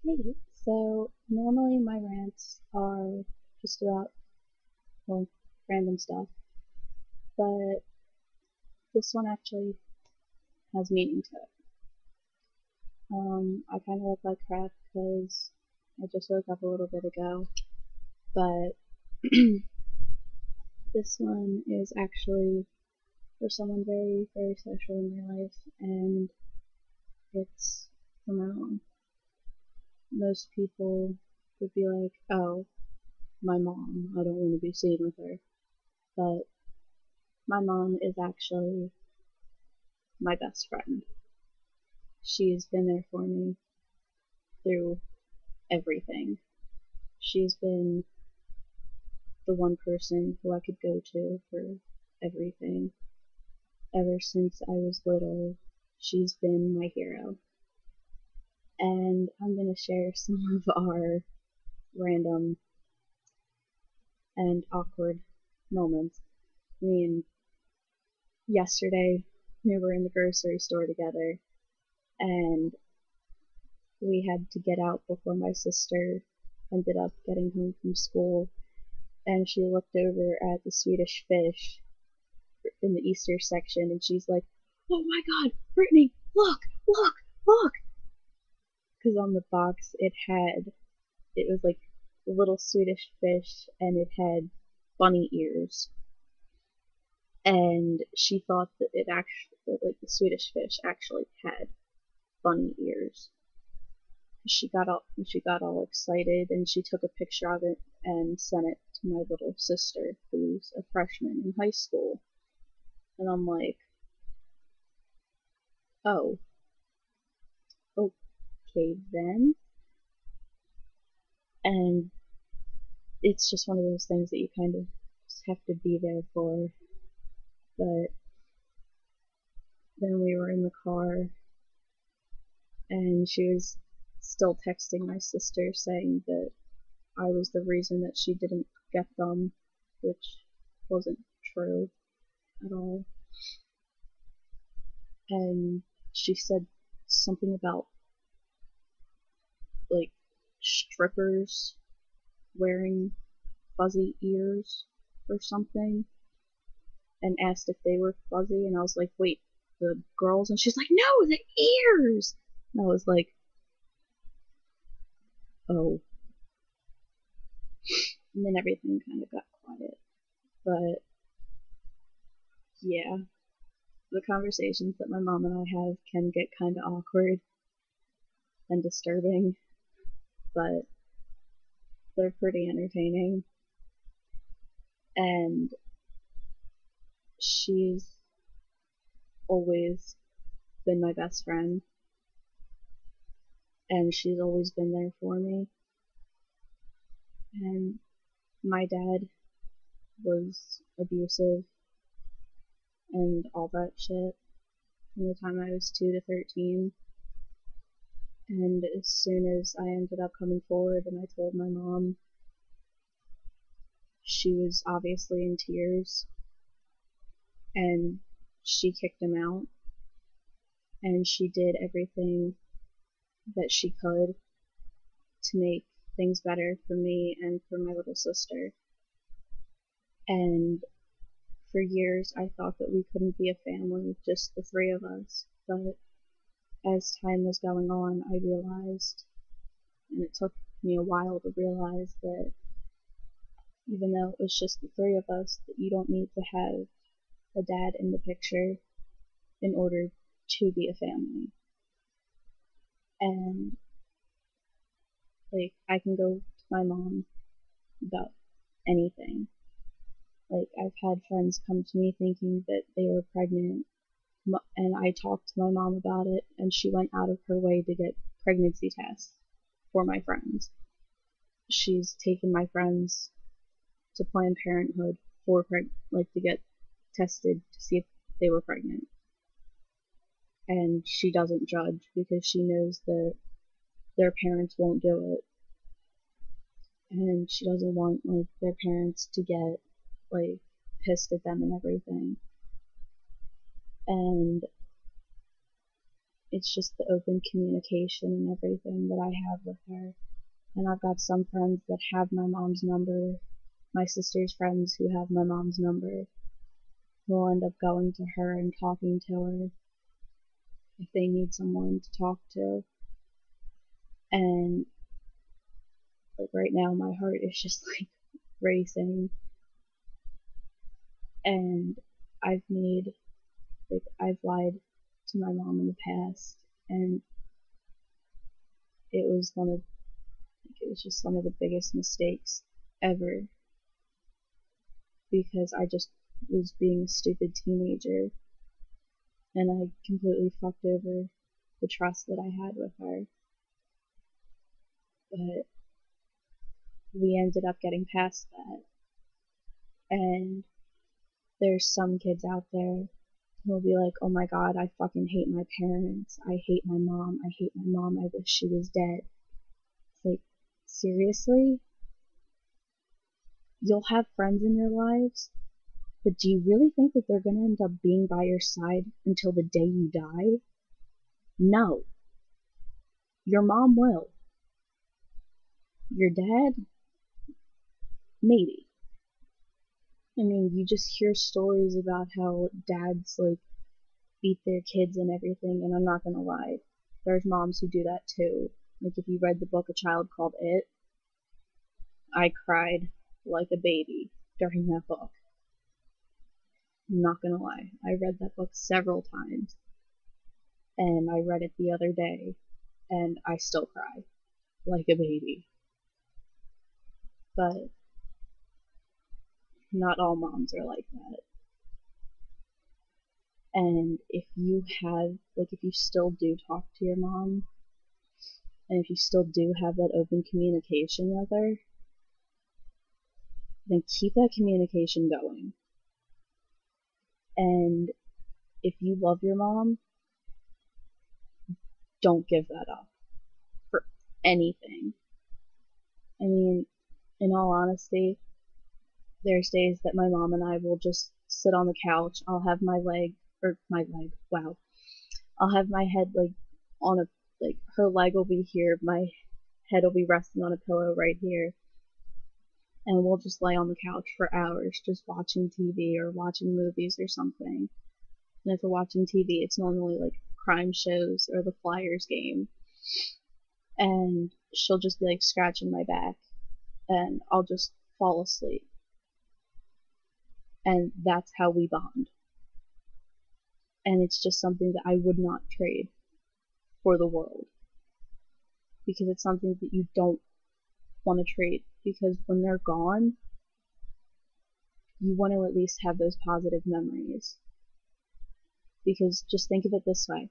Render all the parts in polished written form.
Hey, so normally my rants are just about, well, random stuff, but this one actually has meaning to it. I kind of look like crap because I just woke up a little bit ago, but this one is actually for someone very, very special in my life, and it's for my mom. Most people would be like, oh, my mom, I don't want to be seen with her, but my mom is actually my best friend. She's been there for me through everything. She's been the one person who I could go to for everything. Ever since I was little, she's been my hero. And I'm going to share some of our random and awkward moments. I mean, yesterday we were in the grocery store together and we had to get out before my sister ended up getting home from school, and she looked over at the Swedish fish in the Easter section and she's like, "Oh my god, Brittany, look, look, look!" Because on the box it was like a little Swedish fish and it had bunny ears. And she thought that like the Swedish fish actually had bunny ears. She got all excited and she took a picture of it and sent it to my little sister, who's a freshman in high school. And I'm like, oh, okay then. And it's just one of those things that you kind of just have to be there for. But then we were in the car and she was still texting my sister saying that I was the reason that she didn't get them, which wasn't true at all. And she said something about like strippers wearing fuzzy ears or something, and asked if they were fuzzy, and I was like, wait, the girls? And she's like, no, the ears! And I was like, oh. And then everything kind of got quiet. But yeah, the conversations that my mom and I have can get kind of awkward and disturbing, but they're pretty entertaining. And she's always been my best friend, and she's always been there for me. And my dad was abusive and all that shit from the time I was 2 to 13. And as soon as I ended up coming forward and I told my mom, she was obviously in tears and she kicked him out and she did everything that she could to make things better for me and for my little sister. And for years I thought that we couldn't be a family, just the three of us. But as time was going on, I realized, and it took me a while to realize, that even though it was just the three of us, that you don't need to have a dad in the picture in order to be a family. And like I can go to my mom about anything. Like I've had friends come to me thinking that they were pregnant, and I talked to my mom about it, and she went out of her way to get pregnancy tests for my friends. She's taken my friends to Planned Parenthood for like to get tested to see if they were pregnant. And she doesn't judge because she knows that their parents won't do it, and she doesn't want like their parents to get like pissed at them and everything. And it's just the open communication and everything that I have with her. And I've got some friends that have my mom's number, my sister's friends who have my mom's number, who will end up going to her and talking to her if they need someone to talk to. And like right now, my heart is just like racing. And I've made, like, I've lied to my mom in the past, and it was one of, like, it was just one of the biggest mistakes ever, because I just was being a stupid teenager, and I completely fucked over the trust that I had with her. But we ended up getting past that, and there's some kids out there who will be like, oh my god, I fucking hate my parents, I hate my mom, I hate my mom, I wish she was dead. It's like, seriously? You'll have friends in your lives, but do you really think that they're gonna end up being by your side until the day you die? No. Your mom will. Your dad? Maybe. I mean, you just hear stories about how dads, like, beat their kids and everything, and I'm not gonna lie, there's moms who do that too. Like, if you read the book A Child Called It, I cried like a baby during that book. I'm not gonna lie, I read that book several times, and I read it the other day, and I still cry like a baby. But not all moms are like that. And if you have, like, if you still do talk to your mom, and if you still do have that open communication with her, then keep that communication going. And if you love your mom, don't give that up for anything. I mean, in all honesty, there's days that my mom and I will just sit on the couch. I'll have wow. I'll have my head, like, on a, like, her leg will be here, my head will be resting on a pillow right here, and we'll just lay on the couch for hours just watching TV or watching movies or something. And if we're watching TV, it's normally like crime shows or the Flyers game. And she'll just be like scratching my back, and I'll just fall asleep. And that's how we bond. And it's just something that I would not trade for the world, because it's something that you don't want to trade, because when they're gone, you want to at least have those positive memories. Because just think of it this way,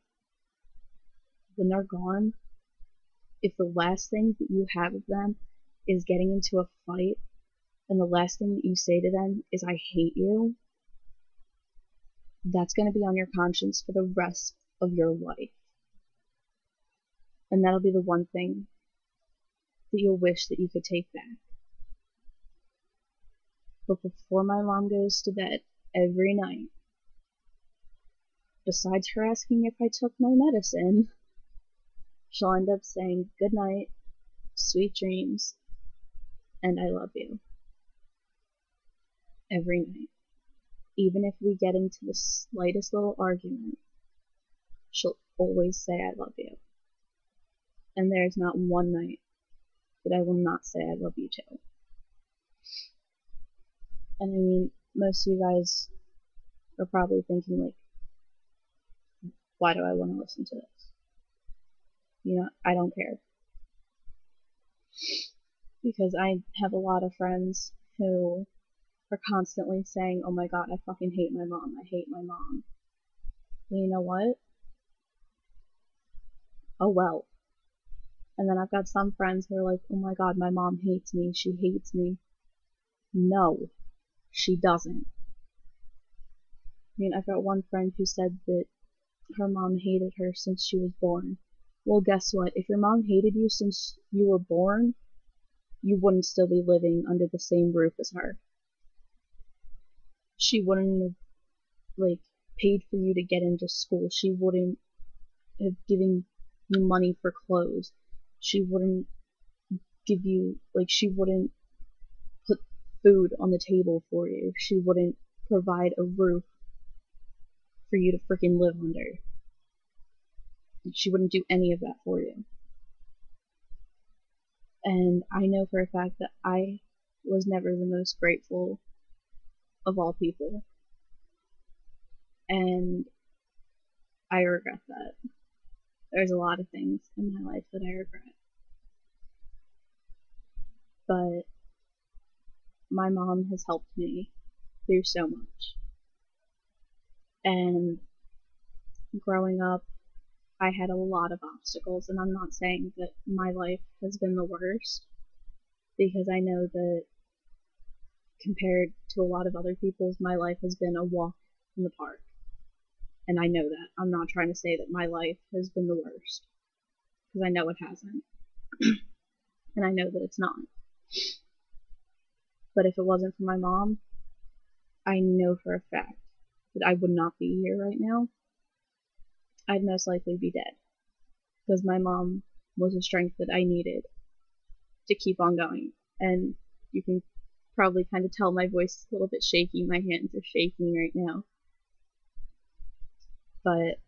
when they're gone, if the last thing that you have of them is getting into a fight, and the last thing that you say to them is I hate you, that's going to be on your conscience for the rest of your life. And that'll be the one thing that you'll wish that you could take back. But before my mom goes to bed every night, besides her asking if I took my medicine, she'll end up saying good night, sweet dreams, and I love you. Every night. Even if we get into the slightest little argument, she'll always say I love you. And there's not one night that I will not say I love you too. And I mean, most of you guys are probably thinking, like, why do I want to listen to this? You know, I don't care. Because I have a lot of friends who are constantly saying, oh my god, I fucking hate my mom, I hate my mom. And you know what? Oh well. And then I've got some friends who are like, oh my god, my mom hates me, she hates me. No, she doesn't. I mean, I've got one friend who said that her mom hated her since she was born. Well, guess what? If your mom hated you since you were born, you wouldn't still be living under the same roof as her. She wouldn't have, like, paid for you to get into school. She wouldn't of giving you money for clothes. She wouldn't give you, like, she wouldn't put food on the table for you. She wouldn't provide a roof for you to freaking live under. She wouldn't do any of that for you. And I know for a fact that I was never the most grateful of all people. And I regret that. There's a lot of things in my life that I regret. But my mom has helped me through so much. And growing up, I had a lot of obstacles, and I'm not saying that my life has been the worst, because I know that compared to a lot of other people's, my life has been a walk in the park. And I know that. I'm not trying to say that my life has been the worst, because I know it hasn't. And I know that it's not. But if it wasn't for my mom, I know for a fact that I would not be here right now. I'd most likely be dead. Because my mom was the strength that I needed to keep on going. And you can probably kind of tell my voice is a little bit shaky. My hands are shaking right now. But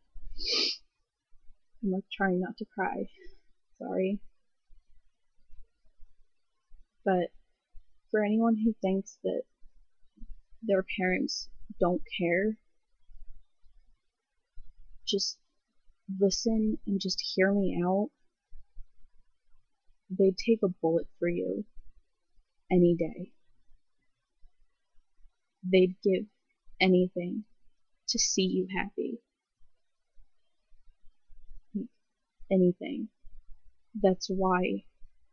I'm like trying not to cry. Sorry. But for anyone who thinks that their parents don't care, just listen and just hear me out. They'd take a bullet for you any day. They'd give anything to see you happy. Anything. That's why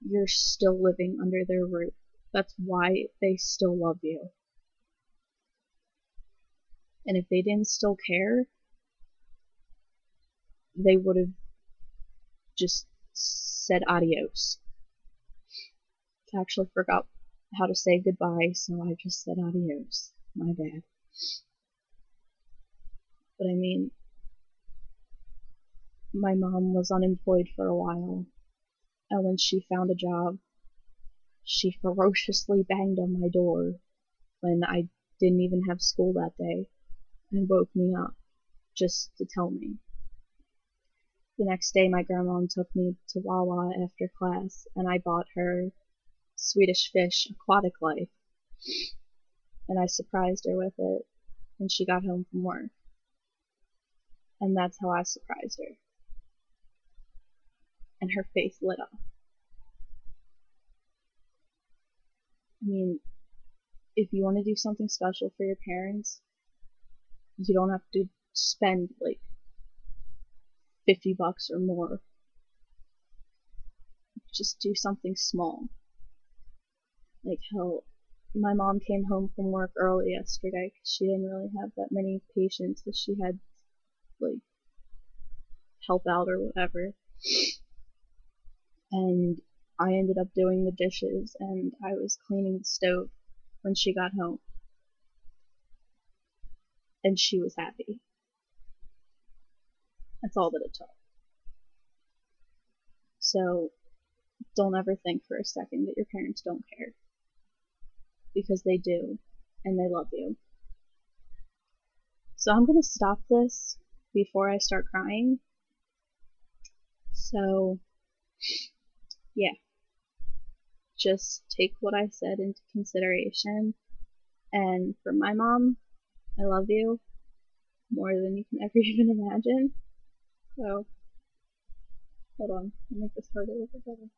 you're still living under their roof. That's why they still love you. And if they didn't still care, they would have just said adios. I actually forgot how to say goodbye, so I just said adios. My bad. But I mean, my mom was unemployed for a while, and when she found a job, she ferociously banged on my door when I didn't even have school that day and woke me up just to tell me. The next day, my grandma took me to Wawa after class, and I bought her Swedish Fish Aquatic Life, and I surprised her with it when she got home from work. And that's how I surprised her. And her face lit up. I mean, if you want to do something special for your parents, you don't have to spend like $50 or more. Just do something small. Like how my mom came home from work early yesterday because she didn't really have that many patients that she had like help out or whatever. And I ended up doing the dishes and I was cleaning the stove when she got home. And she was happy. That's all that it took. So don't ever think for a second that your parents don't care. Because they do, and they love you. So I'm gonna stop this before I start crying. So, yeah. Just take what I said into consideration. And for my mom, I love you more than you can ever even imagine. So, hold on, I'll make this part a little bit better.